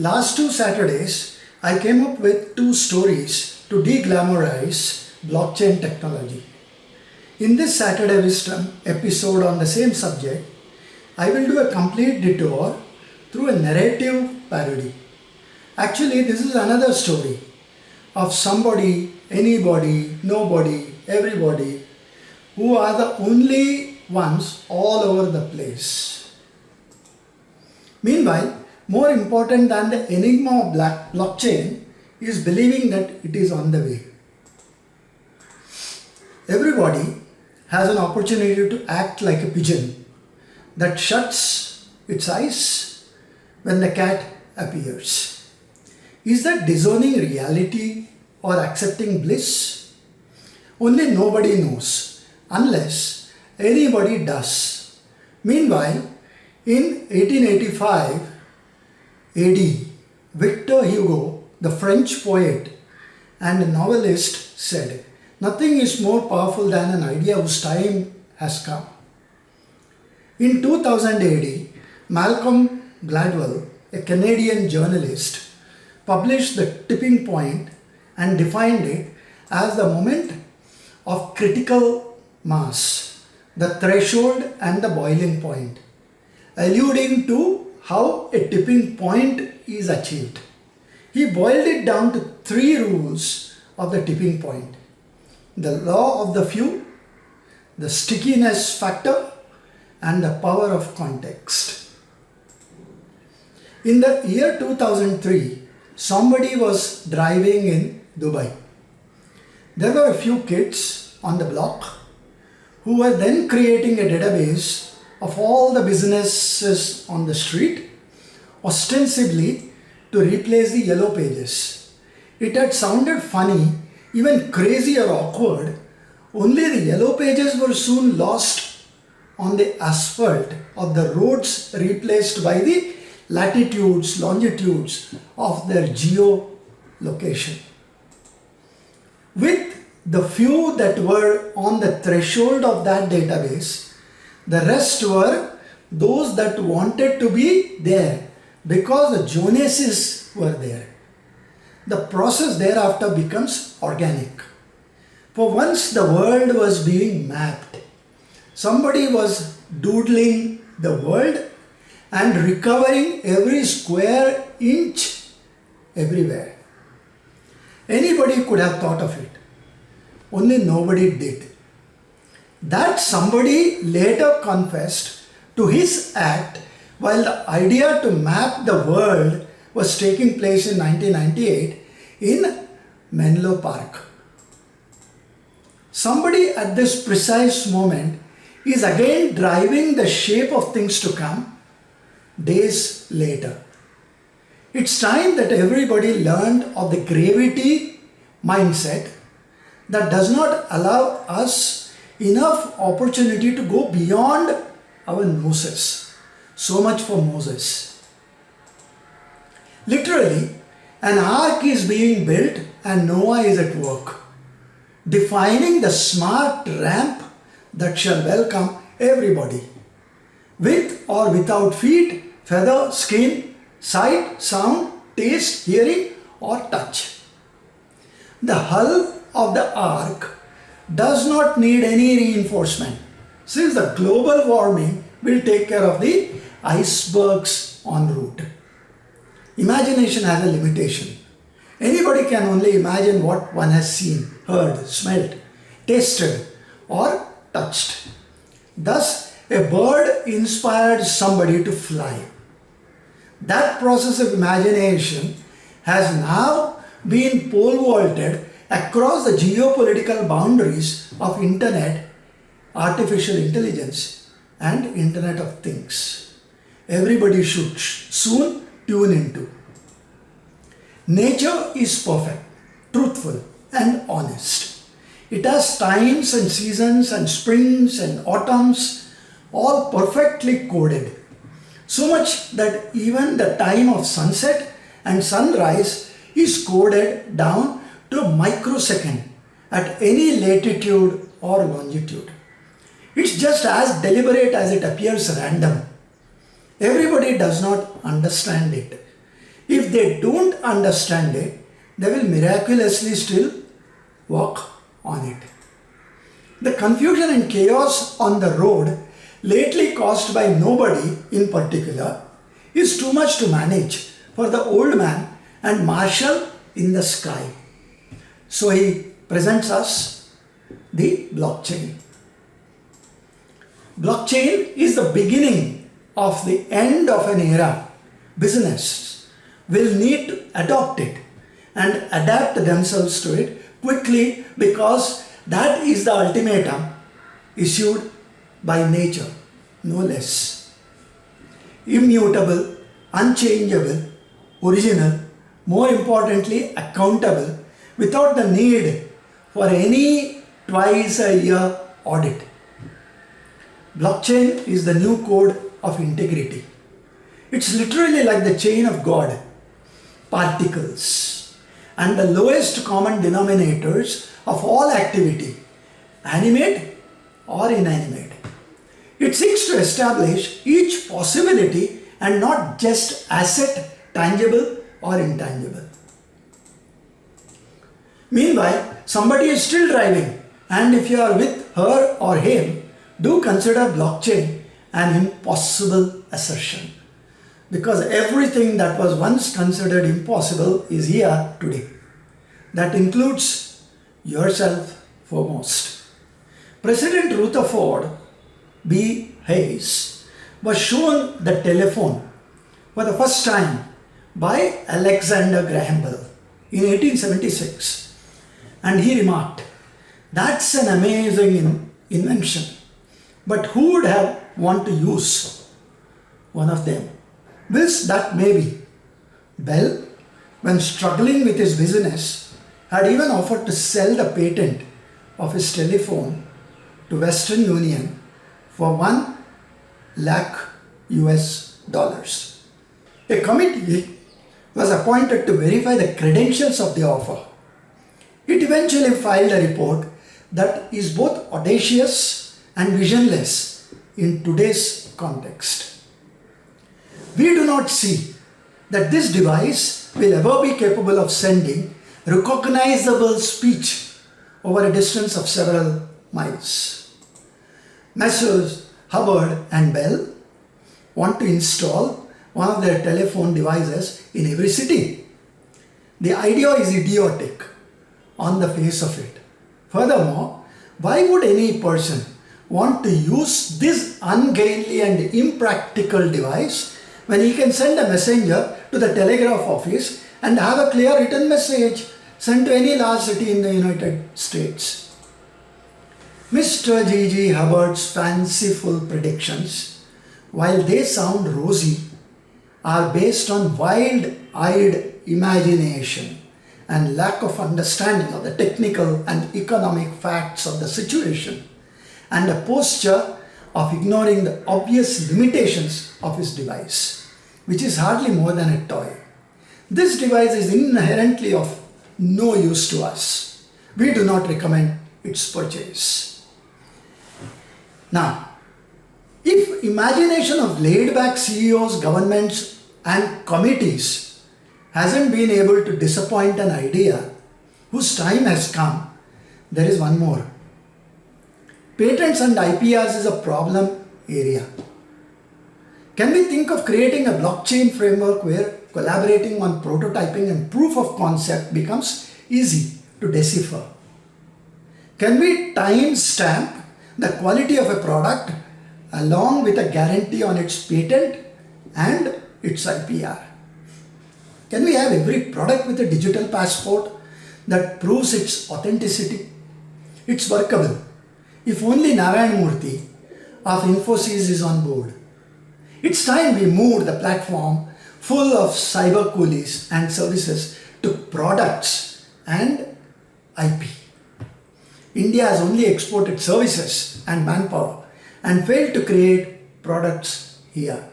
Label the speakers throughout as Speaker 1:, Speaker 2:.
Speaker 1: Last two Saturdays, I came up with two stories to deglamorize blockchain technology. In this Saturday Wisdom episode on the same subject, I will do a complete detour through a narrative parody. Actually, this is another story of somebody, anybody, nobody, everybody who are the only ones all over the place. Meanwhile, more important than the enigma of blockchain is believing that it is on the way. Everybody has an opportunity to act like a pigeon that shuts its eyes when the cat appears. Is that disowning reality or accepting bliss? Only nobody knows unless anybody does. Meanwhile, in 1885 AD, Victor Hugo, the French poet and novelist, said, "Nothing is more powerful than an idea whose time has come." In 2000 AD, Malcolm Gladwell, a Canadian journalist, published The Tipping Point and defined it as the moment of critical mass, the threshold and the boiling point, alluding to how a tipping point is achieved. He boiled it down to three rules of the tipping point: the law of the few, the stickiness factor, and the power of context. In the year 2003, somebody was driving in Dubai. There were a few kids on the block who were then creating a database of all the businesses on the street, ostensibly to replace the yellow pages. It had sounded funny, even crazy or awkward, only the yellow pages were soon lost on the asphalt of the roads, replaced by the latitudes, longitudes of their geolocation. With the few that were on the threshold of that database, the rest were those that wanted to be there because the Joneses were there. The process thereafter becomes organic. For once the world was being mapped. Somebody was doodling the world and recovering every square inch everywhere. Anybody could have thought of it. Only nobody did. That somebody later confessed to his act while the idea to map the world was taking place in 1998 in Menlo Park. Somebody at this precise moment is again driving the shape of things to come days later. It's time that everybody learned of the gravity mindset that does not allow us enough opportunity to go beyond our noses. So much for Moses. Literally, an ark is being built and Noah is at work, defining the smart ramp that shall welcome everybody, with or without feet, feather, skin, sight, sound, taste, hearing, or touch. The hull of the ark does not need any reinforcement, since the global warming will take care of the icebergs en route. Imagination has a limitation. Anybody can only imagine what one has seen, heard, smelt, tasted, or touched. Thus, a bird inspired somebody to fly. That process of imagination has now been pole vaulted across the geopolitical boundaries of internet, artificial intelligence, and Internet of Things. Everybody should soon tune into. Nature is perfect, truthful, and honest. It has times and seasons and springs and autumns, all perfectly coded. So much that even the time of sunset and sunrise is coded down to a microsecond at any latitude or longitude. It's just as deliberate as it appears random. Everybody does not understand it. If they don't understand it, they will miraculously still walk on it. The confusion and chaos on the road, lately caused by nobody in particular, is too much to manage for the old man and marshal in the sky. So he presents us the blockchain. Blockchain is the beginning of the end of an era. Business will need to adopt it and adapt themselves to it quickly, because that is the ultimatum issued by nature, no less. Immutable, unchangeable, original, more importantly accountable, without the need for any twice a year audit. Blockchain is the new code of integrity. It's literally like the chain of God, particles, and the lowest common denominators of all activity, animate or inanimate. It seeks to establish each possibility and not just asset, tangible or intangible. Meanwhile, somebody is still driving, and if you are with her or him, do consider blockchain an impossible assertion, because everything that was once considered impossible is here today. That includes yourself foremost. President Rutherford B. Hayes was shown the telephone for the first time by Alexander Graham Bell in 1876, and he remarked, "That's an amazing invention, but who would have want to use one of them?" Whilst that may be, Bell, when struggling with his business, had even offered to sell the patent of his telephone to Western Union for $1 lakh US. A committee was appointed to verify the credentials of the offer. It eventually filed a report that is both audacious and visionless in today's context. We do not see that this device will ever be capable of sending recognizable speech over a distance of several miles. Messrs. Hubbard and Bell want to install one of their telephone devices in every city. The idea is idiotic on the face of it. Furthermore, why would any person want to use this ungainly and impractical device when he can send a messenger to the telegraph office and have a clear written message sent to any large city in the United States? Mr. G.G. Hubbard's fanciful predictions, while they sound rosy, are based on wild-eyed imagination and lack of understanding of the technical and economic facts of the situation, and a posture of ignoring the obvious limitations of his device, which is hardly more than a toy. This device is inherently of no use to us. We do not recommend its purchase. Now, if imagination of laid-back CEOs, governments and committees hasn't been able to disappoint an idea whose time has come, there is one more. Patents and IPRs is a problem area. Can we think of creating a blockchain framework where collaborating on prototyping and proof of concept becomes easy to decipher? Can we timestamp the quality of a product along with a guarantee on its patent and its IPR? Can we have every product with a digital passport that proves its authenticity? It's workable, if only Narayan Murthy of Infosys is on board. It's time we moved the platform full of cyber coolies and services to products and IP. India has only exported services and manpower and failed to create products here.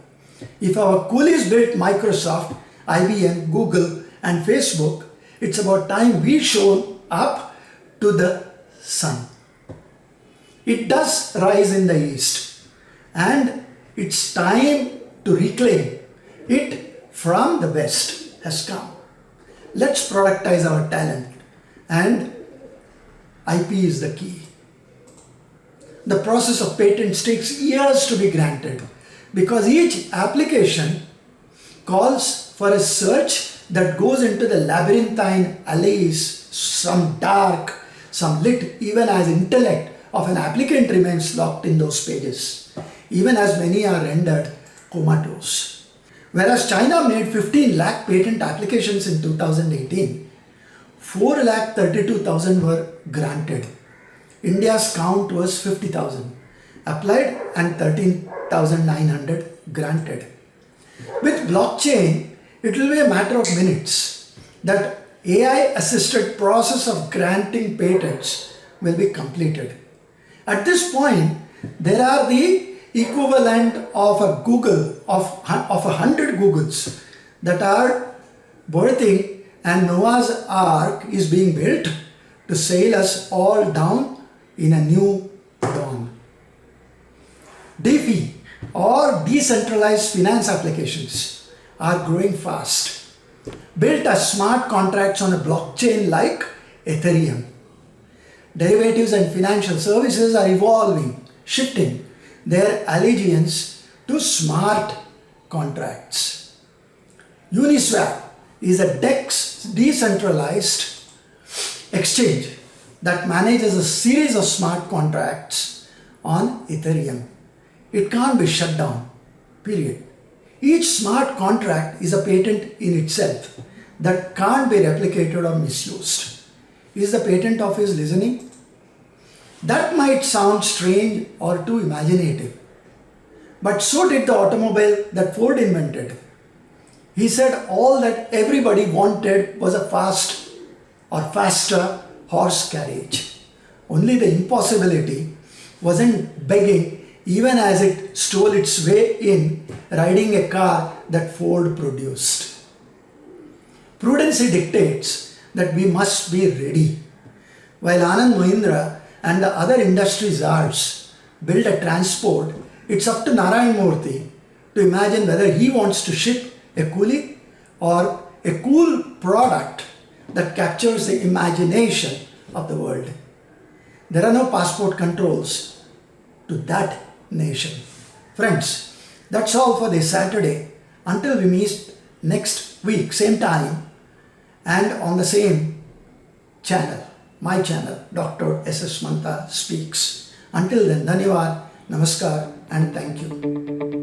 Speaker 1: If our coolies built Microsoft, IBM, Google and Facebook, it's about time we showed up to the sun. It does rise in the east, and it's time to reclaim it from the west. has come. Let's productize our talent, and IP is the key. The process of patents takes years to be granted because each application calls for a search that goes into the labyrinthine alleys, some dark, some lit, even as intellect of an applicant remains locked in those pages, even as many are rendered comatose. Whereas China made 15 lakh patent applications in 2018, 4,32,000 were granted. India's count was 50,000 applied and 13,900 granted. With blockchain, it will be a matter of minutes that AI-assisted process of granting patents will be completed. At this point, there are the equivalent of a Google, of 100 Googles that are birthing, and Noah's Ark is being built to sail us all down in a new dawn. DeFi or decentralized finance applications are growing fast, built as smart contracts on a blockchain like Ethereum. Derivatives and financial services are evolving, shifting their allegiance to smart contracts. Uniswap is a DEX decentralized exchange that manages a series of smart contracts on Ethereum. It can't be shut down, period. Each smart contract is a patent in itself that can't be replicated or misused. Is the patent office listening? That might sound strange or too imaginative, but so did the automobile that Ford invented. He said all that everybody wanted was a fast or faster horse carriage. Only the impossibility wasn't begging even as it stole its way in, riding a car that Ford produced. Prudency dictates that we must be ready. While Anand Mahindra and the other industry czars build a transport, it's up to Narayan Murthy to imagine whether he wants to ship a coolie or a cool product that captures the imagination of the world. There are no passport controls to that nation. Friends, that's all for this Saturday. Until we meet next week, same time and on the same channel, my channel, Dr. S.S. Mantha Speaks. Until then, Dhanyavad, Namaskar and thank you.